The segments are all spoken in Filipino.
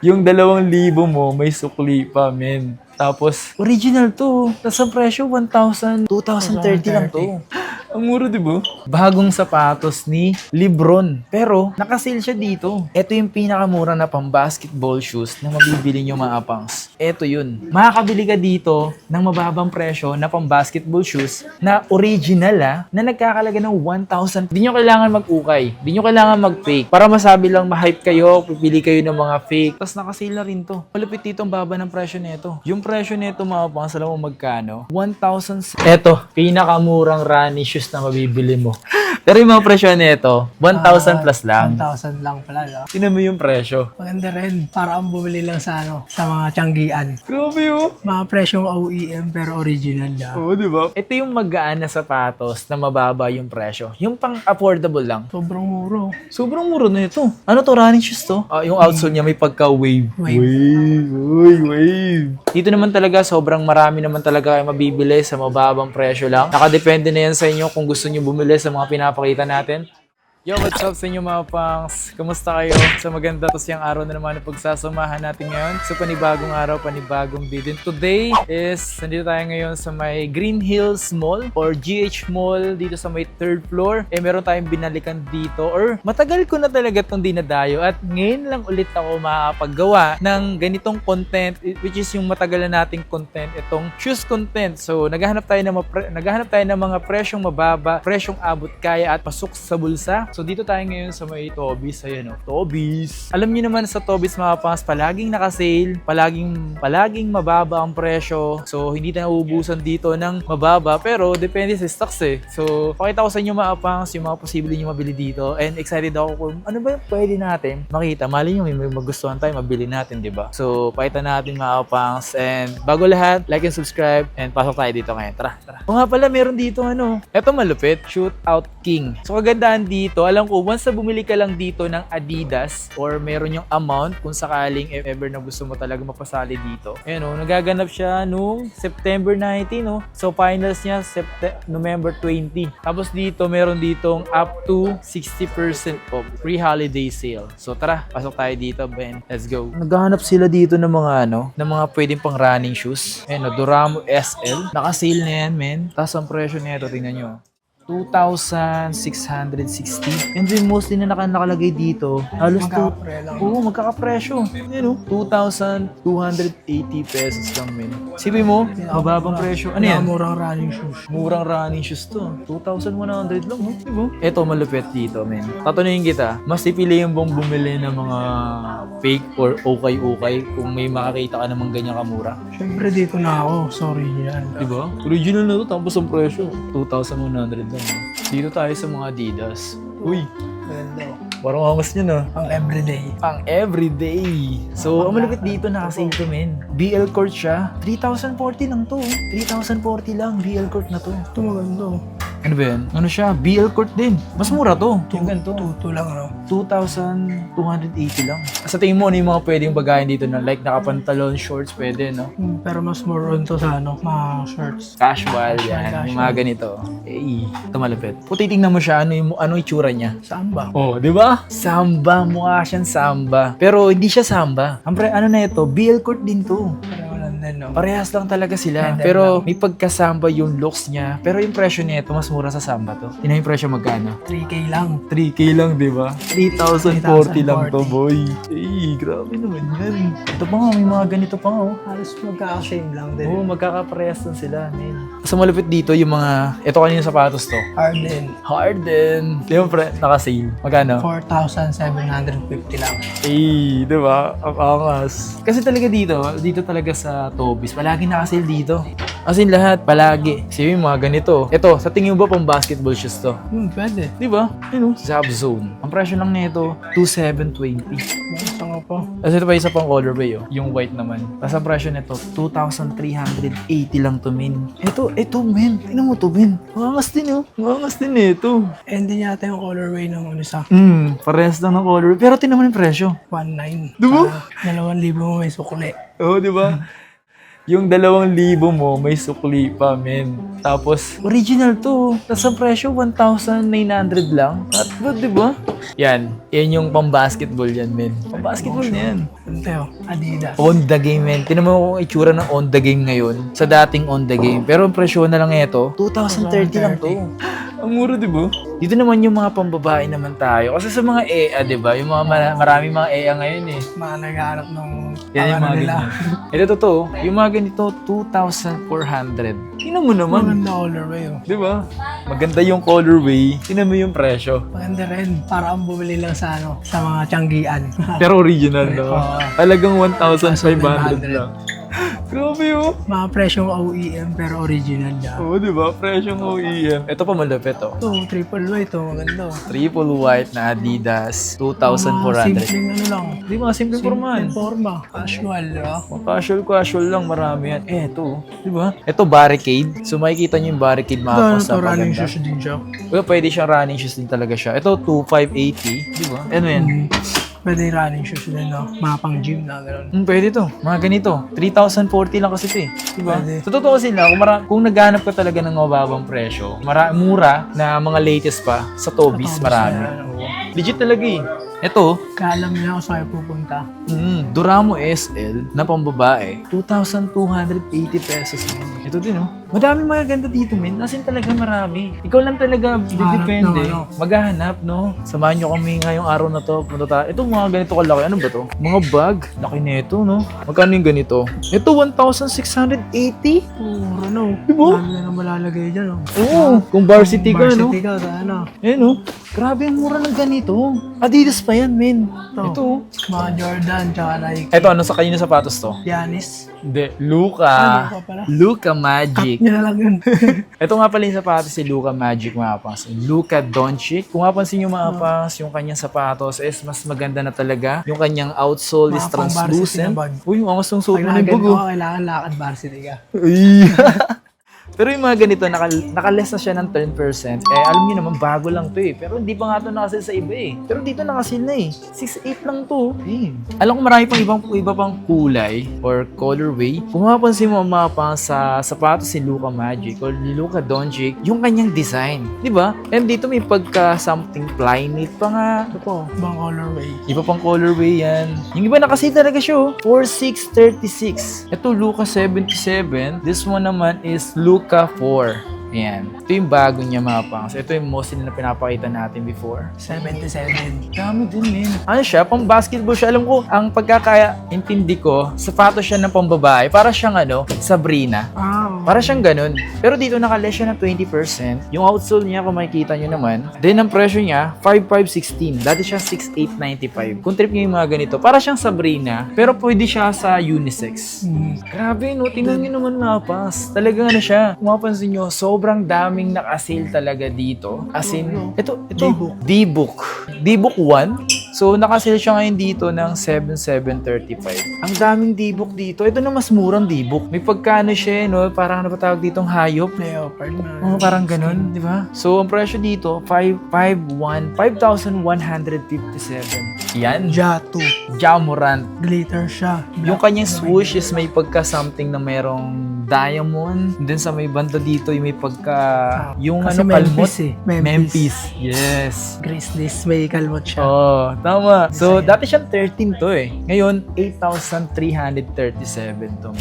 Yung 2,000 mo, may sukli pa, men. Tapos, original to. Tapos ang presyo, 1,000, 2,030 lang to. Ang mura, di ba? Bagong sapatos ni Lebron. Pero, nakasale siya dito. Ito yung pinakamura na pang basketball shoes na mabibili nyo mga pangs. Ito yun. Makakabili ka dito ng mababang presyo na pang basketball shoes na original na nagkakalaga ng 1,000. Di nyo kailangan mag-ukay. Di nyo kailangan mag-fake. Para masabi lang ma-hype kayo, pipili kayo ng mga fake. Tapos nakasale na rin to. Malupit dito ang baba ng presyo nito. Yung presyo nito mga pangs, alam mo magkano? 1,000. Eto, pinakamurang running shoes na mabibili mo. Pero yung mga presyo nito, 1,000 plus lang. 1,000 lang pala, no? Tinan mo yung presyo. Maganda rin. Para ang bumili lang sa sa mga tiyanggian. Grabe oh. Mga presyong OEM pero original na. Oo, di ba? Ito yung magaan na sapatos na mababa yung presyo. Yung pang-affordable lang. Sobrang muro. Sobrang mura na ito. Ano to, running shoes to? Yung outsole niya may pagka-wave. Wave. Dito naman talaga, sobrang marami naman talaga kayo mabibili sa mababang presyo lang. Nakadepende na yan sa inyo kung gusto nyo bumili sa mga pinapakita natin. Yo, what's up sa inyo mga pangs? Kamusta kayo? Sa maganda to siyang araw na naman na pagsasamahan natin ngayon. So panibagong araw, panibagong video. Today is, nandito tayo ngayon sa may Green Hills Mall or GH Mall dito sa may 3rd floor. Meron tayong binalikan dito or matagal ko na talaga itong dinadayo at ngayon lang ulit ako makakapaggawa ng ganitong content which is yung matagal na nating content, itong shoes content. So naghahanap tayo ng mga presyong mababa, presyong abot kaya at pasok sa bulsa. So dito tayo ngayon sa may Tobis. Ayan o, Tobis. Alam niyo naman sa Tobis mga pangas, palaging naka-sale, palaging mababa ang presyo. So hindi na nauubusan dito ng mababa pero depende sa stocks eh. So pakita ko sa inyo mga pangas yung mga posible nyo mabili dito and excited ako kung ano ba yung pwede natin makita. Mali nyo may magustuhan tayo, mabili natin, di ba? So pakita natin mga pangas and bago lahat, like and subscribe and pasok tayo dito ngayon. Tara. O nga pala, meron dito eto malupit, Shootout King. So kagandaan dito, alam ko, once na bumili ka lang dito ng Adidas or meron yung amount kung sakaling if ever na gusto mo talaga mapasali dito. Ayan nagaganap siya nung September 19, So finals niya November 20. Tapos dito, meron ditong up to 60% off. Free holiday sale. So tara, pasok tayo dito, Ben. Let's go. Naghahanap sila dito ng mga ng mga pwedeng pang running shoes. Ayan Duramo SL. Naka-sale na yan, men. Tapos ang presyo nito, tingnan nyo. 2,660. And then mostly na nakalagay dito, halos Magkakapre lang. Oo, magkakapresyo. Yan 2,280 pesos lang, men. Sipin mo, mababang presyo. Ano yan? Murang running shoes. Murang running shoes to. 2,100 lang, diba? Ito, malupit dito, men. Tatanungin kita, mas ipili yung bang bumili ng mga fake or ukay-ukay kung may makakita ka namang ganyan kamura? Siyempre dito na ako. Sorry yan. Diba? Original na to, tapos ang presyo, 2,100 lang. Dito tayo sa mga Adidas. Uy, Ganda. parang angas nyo na. Pang everyday. Pang everyday. So, ang malupit dito, naka-sale to, men. BL Court siya. 3,040 lang to. 3,040 lang. BL Court na to. Ito maganda. Ano ba yan? Ano siya? BL Court din. Mas mura to. Yung ganito. Tuto lang, 2,280 lang. Sa tingin mo, ano yung mga pwedeng bagayan dito na like nakapantalon, shorts, pwede, no? Pero mas more on to sa mga shirts. Casual, yan. Casual. Yung mga ganito. Ito malupit. Kung titignan mo siya, ano itsura niya? Samba. Oh, di ba? Samba. Mukha siyang samba. Pero hindi siya samba. Ano na ito? BL Court din to. Pareho lang din, no? Parehas lang talaga sila. Ganda Pero may pagkasamba yung looks niya. Pero yung presyo niya ito, mas mura sa samba to. Tingnan yung presyo magkano? 3K lang. 3K lang, di ba? 3,040 lang to, 3,040. boy. Grabe naman yan. Ito pa nga, may mga ganito pa nga, Halos magkaka-shame lang din. Oo, magkakaparehas lang sila, man. Sa malupit dito, yung mga, ito kanina sapatos to. Harden. Di ba, pre, naka-sale. Magkano? 4,750 lang. Di ba? Ang angas. Kasi talaga dito talaga sa Tobis, palagi naka-sale dito. As in lahat, palagi. Kasi yung mga ganito. Ito, sa tingin mo ba pang basketball shoes to? Pwede. Di ba? Zap Zone. Ang presyo lang nito, 2,720. Basta nga pa. Tapos ito pa isa pang colorway, yung white naman. Tapos ang presyo nito, 2,380 lang to, men. Ito, men. Tingnan mo to, men. Mangas din, Mangas din ito. Hindi yata yung colorway ng isa. Parehas lang ng colorway. Pero tingnan mo yung presyo. 1,900. Diba? 2,000 mo may sukli. Oo, di ba? Yung 2,000 mo, may sukli pa, men. Tapos, original to. Tapos ang presyo, 1,900 lang. At good, di ba? Yan yung pang-basketball yan, men. Pang-basketball na yan. Ito, Adidas. On the game, men. Tinan mo kung itsura ng on the game ngayon sa dating on the game. Pero ang presyo na lang ito, 2,030 lang to. Ang mura, di ba? Dito naman yung mga pambabae naman tayo. Kasi sa mga EA, di ba? Yung mga maraming mga EA ngayon eh. Mga naghahanap ng Yan yung mga nila. ganyan. Ito totoo, yung mga ganito, 2,400. Tingnan mo naman. Maganda colorway. Oh. Di ba? Maganda yung colorway. Tingnan mo yung presyo. Maganda rin. Para ang bumili lang sa sa mga tiyanggian. Pero original, no? Oo. Talagang 1,500 lang. Grabe, oh. Mga presyong OEM pero original niya. Oo, di ba? Presyong OEM. Ito pa malupit, oh. Ito, triple white. Ito, maganda. Triple white na Adidas, Mga 2,400. simpleng ano lang. Di ba? Simple forman. Simpleng forma. Casual, di ba? Casual lang, marami yan. Ito, di ba? Ito, barricade. So, makikita nyo yung barricade Ito, mga ito, running shoes din siya. Well, pwede siyang running shoes din talaga siya. Ito, 2,580. Di ba? Ano yan? Pwede running shoes din, no? Mga pang gym na, gano'n. Pwede to. Mga ganito. 3,040 lang kasi ito eh. Diba? Pwede. Sa totoo kasi lang, kung naghanap ka talaga ng mababang presyo, mura na mga latest pa, sa Tobies marami. Legit talaga eh. Ito, Kaya alam niya kung saan kayo pupunta. Duramo SL na pambabae, 2,280 pesos. Ito din, oh. Madami mga ganda dito, men. As in talaga marami. Ikaw lang talaga depende. no, ano. Maghahanap, no? Samahan nyo kami ngayong araw na to. Punta tayo. Ito mga ganito kalaki. Ano ba to? Mga bag. Laki nito, no? Magkano yung ganito? Ito, 1,680? Mura, no? Diba? Dami na malalagay dyan, no? Oo. Kung varsity ka, no? Varsity ka, ano? Ayan, no? Grabe ang mura ng ganito. Adidas pa yan, men. Ito. Ito. Mga Jordan, tsaka Nike. Ito, ano sa kanino sapatos to? Giannis. Hindi. Luka. Luka pala. Luka Cut Magic. niya na lang yun. Ito nga pala yung sapatos si Luka Magic, mga pangs. Luka Doncic. Kung mapansin nyo mga pangs, yung kanyang sapatos is mas maganda na talaga. Yung kanyang outsole is Mga pang-varsity translucent. na bag. Uy, yung angas ng suot Pag mo na yung nakaganto bago. ka, kailangan lakad varsity ka. Uy. Pero yung mga ganito, nakaless na siya ng 10%. Alam niyo naman, bago lang to eh. Pero hindi pa nga to nakasil sa iba eh. Pero dito nakasil na eh. 6.8 lang to. Alam ko marami pang iba pang kulay or colorway. Kung mapapansin mo mga pang sa sapatos si Luka Magic or ni Luka Doncic, yung kanyang design. Di ba? And dito may pagka something Flyknit pa nga. Ito po, ibang colorway. Iba pang colorway yan. Yung iba nakasil talaga siya oh. 4,636. Ito Luka 77. This one naman is Luka 4. Ayan. Ito yung bago niya mga pangs. Ito yung mostly na pinapakita natin before. 77. Dami din, men. Ano siya? Pang basketball siya. Alam ko, ang pagkakaintindi ko, sapatos siya ng pambabae. Para siyang Sabrina. Para siyang ganun. Pero dito nakaless siya ng 20%. Yung outsole niya, kung makikita nyo naman. Then, ang presyo niya, 5,516. Dati siya 6,895. Kung trip niyo yung mga ganito, para siyang Sabrina. Pero pwede siya sa unisex. Grabe, no? Tingnan nyo naman mga pas. Talagang ano siya. Kung mapansin nyo, sobrang daming naka-sale talaga dito. As in, ito. D-Book 1. So, naka-sale siya ngayon dito ng 7,735. Ang daming D-Book dito. Ito na mas murang D-Book. May pagkano siya, no? Parang ano ba tawag ditong hayop? Leopard na. Oo, parang ganun, di ba? So, ang presyo dito, 5,157. Yan. Jatu. Jamorant. Glitter siya. Yung kanyang swoosh is may pagka-something na merong diamond. Then sa may banda dito, yung may pagka... Yung Kasi kalmot. Memphis eh. Memphis. Yes. Grizzlies, may kalmot siya. Oh, tama. So, dati siyang 13 to eh. Ngayon, 8,337 to.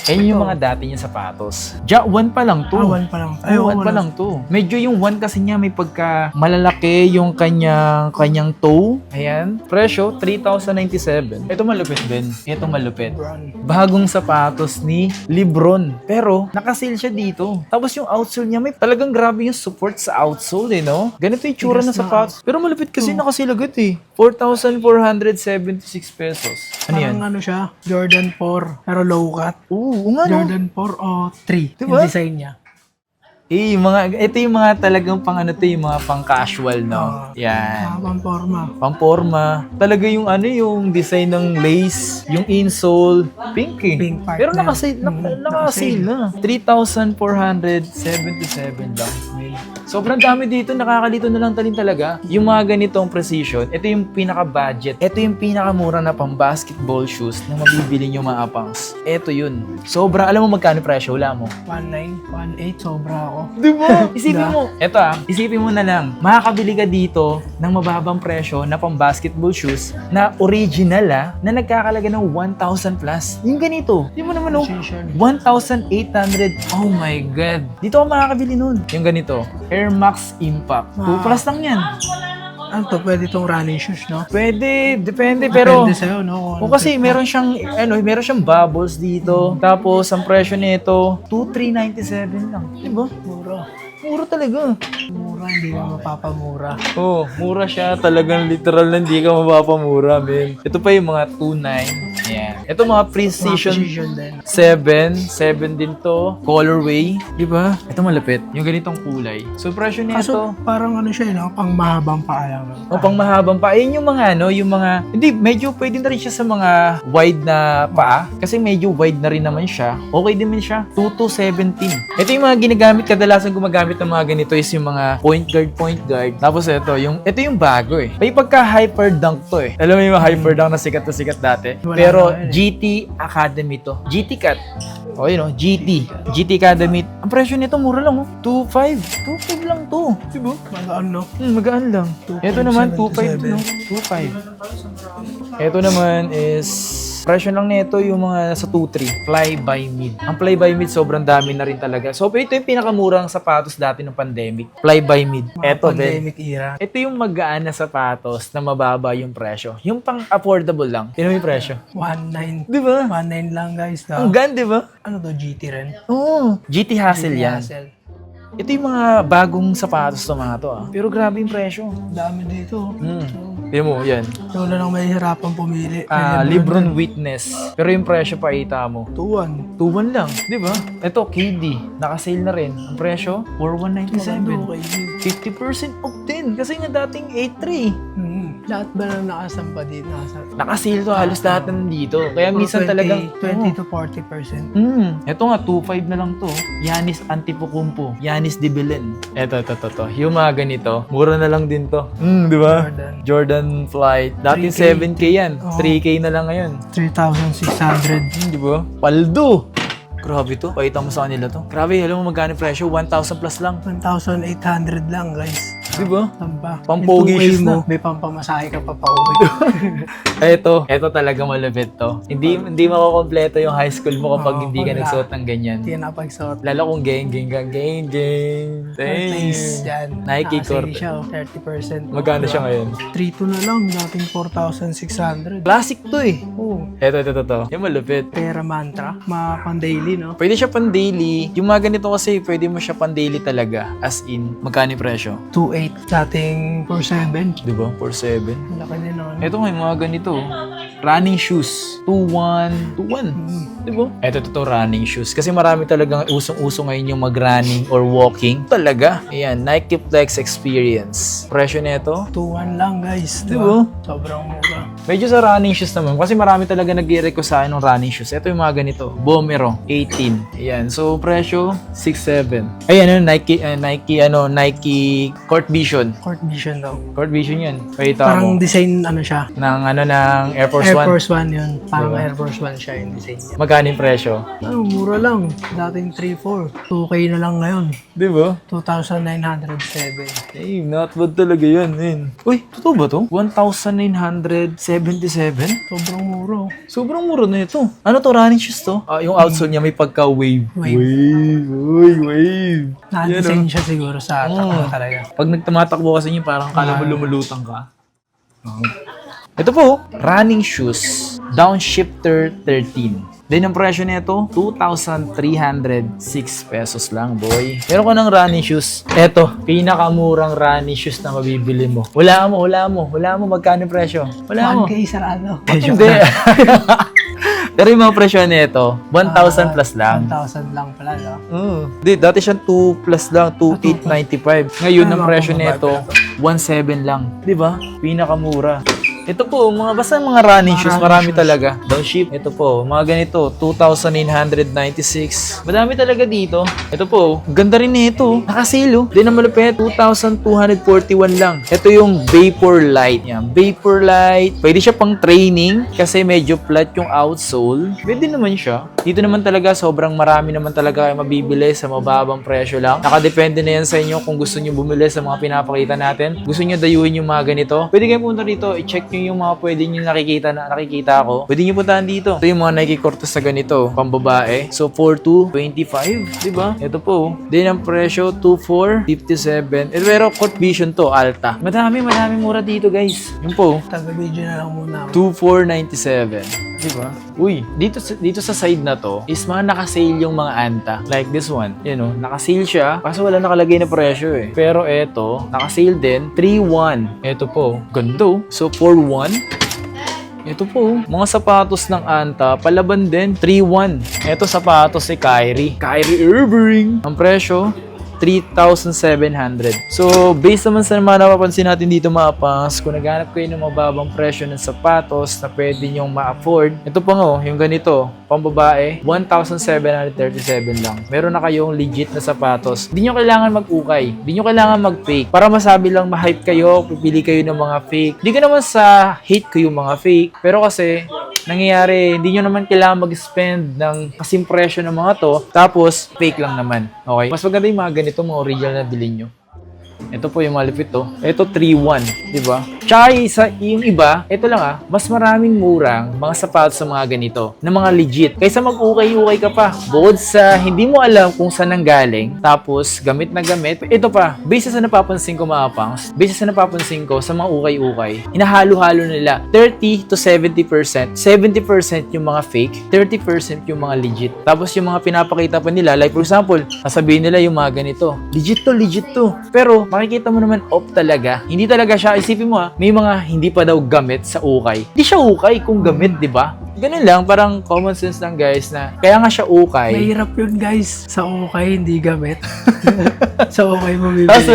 Ayun yung mga dati niya sapatos. 1 pa lang to. 1 pa lang. Ay, 1 pa lang to. Medyo yung 1 kasi niya may pagka malalaki yung kanyang toe. Ayan. Presyo, 3,097. Ito malupit din. Ito malupit. Brown. Bagong sapatos ni Lebron. Pero, nakasale siya dito. Tapos yung outsole niya, may talagang grabe yung support sa outsole eh, no? Ganito yung tsura ng Tigas na. sapatos. Pero malupit kasi nakasale agad eh. 4,476 pesos. Ano yan? Parang ano siya, Jordan 4, pero low cut. Oo nga no. Jordan 4 o 3, Diba? yung design niya. Ito yung mga talagang pang ano to, yung mga pang casual, no? Yan. Pang forma. Pamporma. Talaga yung yung design ng lace, yung insole, pink eh. Pink part Pero na. nakasale na. 3,477 lang. Sobrang dami dito, nakakalito na lang talin talaga. Yung mga ganitong precision, ito yung pinaka-budget. Ito yung pinakamura na pang-basketball shoes na mabibili nyo mga apangs. Ito yun. Sobra, alam mo magkano presyo? Wala mo. 1.9, 1.8, sobra ako. Di ba? Isipin mo, eto isipin mo na lang, makakabili ka dito ng mababang presyo na pang-basketball shoes na original na nagkakalaga ng 1,000 plus. Yung ganito, di mo naman 1,800. Oh my God. Dito ako makakabili nun. Yung ganito, Air Max Impact. 2 plus lang yan. Ano to, pwede itong running shoes, no? Pwede, depende, pero... Depende sa'yo, no? O kasi meron siyang, meron siyang bubbles dito. Tapos, ang presyo nito, 2,397 lang. Di ba? Mura. Mura talaga. Mura, hindi ka mapapamura. Oh, mura siya. Talagang literal na hindi ka mapapamura, men. Ito pa yung mga 2.9. Ayan. Ito mga precision Precision din. 7 din to. Colorway. Di ba? Ito malapit. Yung ganitong kulay. So, presyo Kaso, nito. parang ano siya, no? Pang mahabang paa lang. O, pang mahabang pa. Ayun yung mga, hindi, medyo pwede na rin siya sa mga wide na paa. Kasi medyo wide na rin naman siya. Okay din man siya. 2 to 17. Ito yung mga ginagamit, kadalasan gumagamit ng mga ganito is yung mga point guard. Tapos ito yung bago eh. May pagka hyper dunk to eh. Alam mo yung mga hyper dunk na sikat dati. Wala Pero na yun eh. GT Academy to. GT Cat. O yun o, GT Academy. Ang presyo nito mura lang 2.5 lang to. Diba? Magaan, no? Magaan lang. Ito naman, 2.5 to, no? 2.5. Ito naman is, presyo lang nito yung mga sa 2.3. Fly by mid. Ang fly by mid, sobrang dami na rin talaga. So, ito yung pinakamurang sapatos dati ng pandemic. Fly by mid. Mga Ito, Ben. pandemic era. Ito yung magaan na sapatos na mababa yung presyo. Yung pang-affordable lang. Tingnan mo yung presyo. 1.9. Di ba? 1.9 lang, guys. Ang gan, di ba? Ano to, GT rin? Oo. GT Hassel yan. Hassel. Ito yung mga bagong sapatos to mga to Pero grabe yung presyo. Dami dito. Tingnan mo, yan. So, wala nang mahihirapan pumili. Lebron Witness. Pero yung presyo pa ita mo. 2.1. 2.1 lang, di ba? Ito, KD. Naka-sale na rin. Ang presyo, 4,197. 50% off din. Kasi nga dating 8.3. Lahat ba lang nakasampa dito? Naka-sale to halos lahat na nandito. Kaya minsan talagang... 20 to 40%. Ito nga, 2.5 na lang to. Yanis Antetokounmpo. Yanis De Belen. Ito. Yung mga ganito, mura na lang din to. Di ba? Jordan Flight. Dating 3K. 7K yan. 3K na lang ngayon. 3,600. Di ba? Paldo! Grabe to. Pakita mo sa kanila to. Grabe, alam mo magkano presyo? 1,000 plus lang. 1,800 lang, guys. Di ba? Tamba. Pampogi Yung 2K shoes mo, na. may pampamasahe ka pa pauwi. Ito talaga malapit to. Hindi makukompleto yung high school mo kapag Oo, hindi ka wala. nagsuot ng ganyan. Hindi ka napag-sort. Lalo kung gang. Thanks dyan. Nike Nakasale Cortez. siya, 30%. Magkano siya ngayon? 3.2 na lang, dating 4,600. Classic to eh. Oh, Ito. Yung malupit. pera mantra. Mga pang-daily, no? Pwede siya pan daily. Yung mga ganito kasi, pwede mo siya pan daily talaga. As in, magkano yung presyo? 2.8, dating 4.7. Di ba? 4.7. Malaki din, no? Ito nga yung mga ganito. Running shoes. 2.1. Di ba? Ito running shoes. Kasi marami talagang usong-uso ngayon yung mag-running or walking. Talaga. Ayan, Nike Flex Experience. Presyo nito. 2.1 lang, guys. Di ba? Sobrang mura. Medyo sa running shoes naman. Kasi marami talaga nag-request sa akin ng running shoes. Ito yung mga ganito. Bomero. 18. Ayan. So, presyo, 6.7. Ayan, Nike Court Vision. Court Vision daw. Court Vision yan. Pakita Parang mo. design, ano siya? Ng Air Force Air One. Force One yun. Parang Diba? Air Force One siya yung design niya. Magkano yung presyo? Mura lang. Dating 3.4. 2K na lang ngayon. Di ba? 2,907. Eh, not bad talaga yan, man. Uy, totoo ba to? 1,977? Sobrang mura. Sobrang mura na ito. Ano to, running shoes to? Yung outsole niya may pagka-wave. Wave. Na-design siya siguro sa takbo talaga. Pag nagtumatakbo kasi yung parang kala mo lumulutang ka. Ito po, running shoes. Downshifter 13. Then, ang presyo nito, 2,306 pesos lang, boy. Meron ko ng running shoes. Eto, pinakamurang running shoes na mabibili mo. Wala mo, magkano yung presyo? Wala mo. 1K sarado. Hindi. Pero yung mga presyo nito, 1,000 plus lang. 1,000 lang pala, no? Hindi, dati siyang 2 plus lang, 2,895. Ngayon, ang presyo nito, 1,700 lang. Di ba? Pinakamura. Ito po, basta mga running shoes, running marami shoes. talaga. Downship. Ito po, mga ganito, 2,996. Madami talaga dito. Ito po, ganda rin nito. Nakasale, oh. Di na malupit, 2,241 lang. Ito yung Vapor Light. Yan, Vapor Light. Pwede siya pang training kasi medyo flat yung outsole. Pwede naman siya. Dito naman talaga, sobrang marami naman talaga kayo mabibili sa mababang presyo lang. Nakadepende na yan sa inyo kung gusto nyo bumili sa mga pinapakita natin. Gusto nyo dayuhin yung mga ganito. Pwede kayo punta dito, i-check nyo yung mga pwede nyo nakikita ako. Pwede nyo puntahan dito. Ito yung mga Nike Cortez na ganito, pambabae. So, 4,225, di ba? Ito po. Din ang presyo, 2,457. Pero Court Vision to, Alta. Madami mura dito, guys. Yun po. Taga-video na lang muna ako. 2,497. Diba? Uy, dito sa side na to is mga naka-sale yung mga anta. Like this one. Yan o, naka-sale siya. Kaso wala nakalagay na presyo eh. Pero eto, naka-sale din. 3,100. Eto po. Gando. So, 4,100. Ito po, mga sapatos ng Anta, palaban din, 3,100. Ito sapatos si Kyrie Irving. Ang presyo, 3,700. So, based naman sa mga napapansin natin dito mga pangs, kung naghanap kayo ng mababang presyo ng sapatos na pwede nyong ma-afford, ito pa nga, yung ganito, pambabae, 1,737 lang. Meron na kayong legit na sapatos. Hindi nyo kailangan mag-ukay. Hindi nyo kailangan mag-fake. Para masabi lang ma-hype kayo, pipili kayo ng mga fake. Hindi ko naman sa hate ko yung mga fake, pero kasi, nangyayari, hindi nyo naman kailangan mag-spend ng kasing presyo ng mga to, tapos fake lang naman. Okay? Mas maganda yung mga ganito, mga original na bilhin nyo. Ito po yung malupit to. Ito 3,100, di ba? Tsaka yung iba, ito lang mas maraming murang mga sapatos sa mga ganito, na mga legit. Kaysa mag-ukay-ukay ka pa. Bukod sa hindi mo alam kung saan nanggaling, tapos gamit na gamit. Ito pa, based sa napapansin ko mga pangs, based sa napapansin ko sa mga ukay-ukay, hinahalo-halo nila 30 to 70%. 70% yung mga fake, 30% yung mga legit. Tapos yung mga pinapakita pa nila, like for example, sasabihin nila yung mga ganito, legit to. Pero makikita mo naman off talaga. Hindi talaga siya, isipin mo may mga hindi pa daw gamit sa ukay. Hindi siya ukay kung gamit, di ba? Ganun lang, parang common sense lang guys na kaya nga siya ukay. Mahirap yun guys. Sa ukay, hindi gamit. Sa ukay mo bibili. Tapos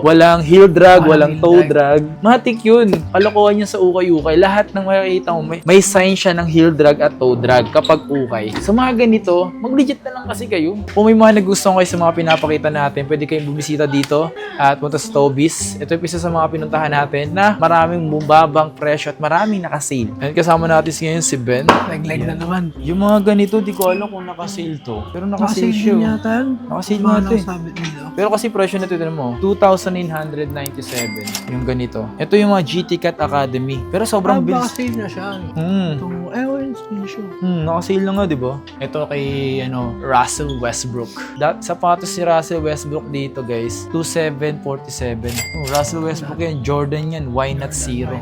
walang heel drag, walang heel toe drag. Matik yun. Kalokohan niya sa ukay-ukay. Lahat ng makikita mo, may sign siya ng heel drag at toe drag kapag ukay. Sa mga ganito, mag-legit na lang kasi kayo. Kung may mga nagustuhan kayo sa mga pinapakita natin, pwede kayong bumisita dito at punta sa Toby's. Ito yung isa sa mga pinuntahan natin na maraming mababang presyo at maraming nakasale. And kasama natin ngayon si Ben. Leg na naman. Yung mga ganito, di ko alam kung nakasale to. Pero nakasale siya. Nakasale nga ito eh. Pero kasi presyo na ito, tignan mo, 2,997 yung ganito. Ito yung mga GT Cat Academy. Pero sobrang bilis. Nakasale na siya. Itong Nakasale na nga, di ba? Ito kay, Russell Westbrook. Sapatos si Russell Westbrook dito, guys. 2,747. Russell Westbrook yan. Jordan yan. Why not zero?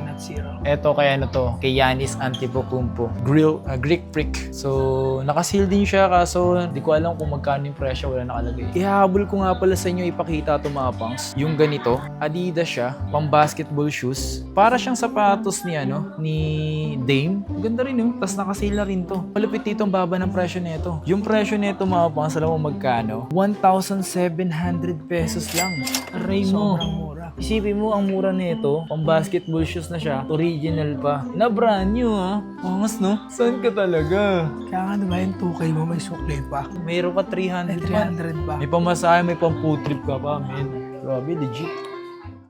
Ito kay kay Giannis Antetokounmpo. Greek Freak. So, nakasale din siya kaso di ko alam kung magkano yung presyo, wala nakalagay. Ihahabol ko nga pala sa inyo ipakita ito mga pangs. Yung ganito, Adidas siya, pang basketball shoes. Para siyang sapatos ni Dame. Ganda rin Tapos nakasale na rin to. Malupit dito ang baba ng presyo nito. Yung presyo nito mga pangs, alam mo magkano? 1,700 pesos lang. Aray mo. Sobrang mura. Isipin mo, ang mura nito, pang basketball shoes na siya, original pa. Na brand new Angas no? Saan ka talaga? Kaya nga diba yung 2K mo may sukli pa. Mayroon ka 300 300 pa. May pamasahe, may pang food trip ka pa, men. Grabe, legit.